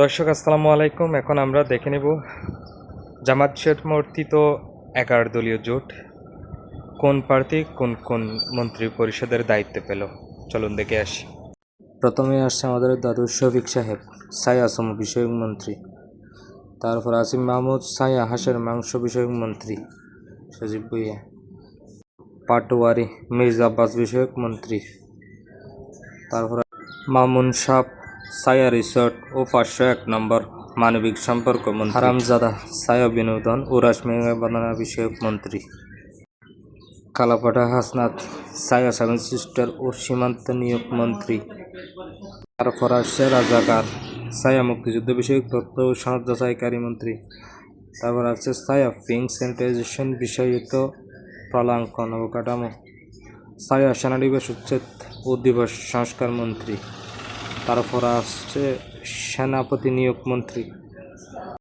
দর্শক আসসালামু আলাইকুম। এখন আমরা দেখে নেব জামাত সমর্থিত 11 দলীয় জোট কোন প্রার্থী কোন কোন মন্ত্রী পরিষদের দায়িত্বে পেল। চলুন দেখে আসি। প্রথমে আসছে আমাদের দাদু শফিক সাহেব, ছায়া শ্রম বিষয়ক মন্ত্রী। তারপর আসিম মাহমুদ, ছায়া হাঁসের মাংস বিষয়ক মন্ত্রী সজীব ভুইয়া। পাটোয়ারি মির্জা আব্বাস বিষয়ক মন্ত্রী। তারপর মামুন সাহ, ছায়া রিসোর্ট ও 501 নম্বর মানবিক সম্পর্ক মন্ত্রী। হারামজাদা, ছায়া বিনোদন ও রাসমেঘা বানানা বিষয়ক মন্ত্রী। কালাপাটা হাসনাত, ছায়া সেভেন সিস্টার ও সীমান্ত নিয়োগ মন্ত্রী। তারপর আসছে রাজাকার, ছায়া মুক্তিযুদ্ধ বিষয়ক তথ্য ও সনদ যাচাইকারী মন্ত্রী। তারপর আসছে ছায়া পিঙ্ক স্যানিটাইজেশন বিষয়ক প্রলাঙ্কন অবকাঠামো। ছায়া সেনানিবাস উচ্ছেদ ও দিবস সংস্কার মন্ত্রী। তারপর আসছে সেনাপতি নিয়োগ মন্ত্রী।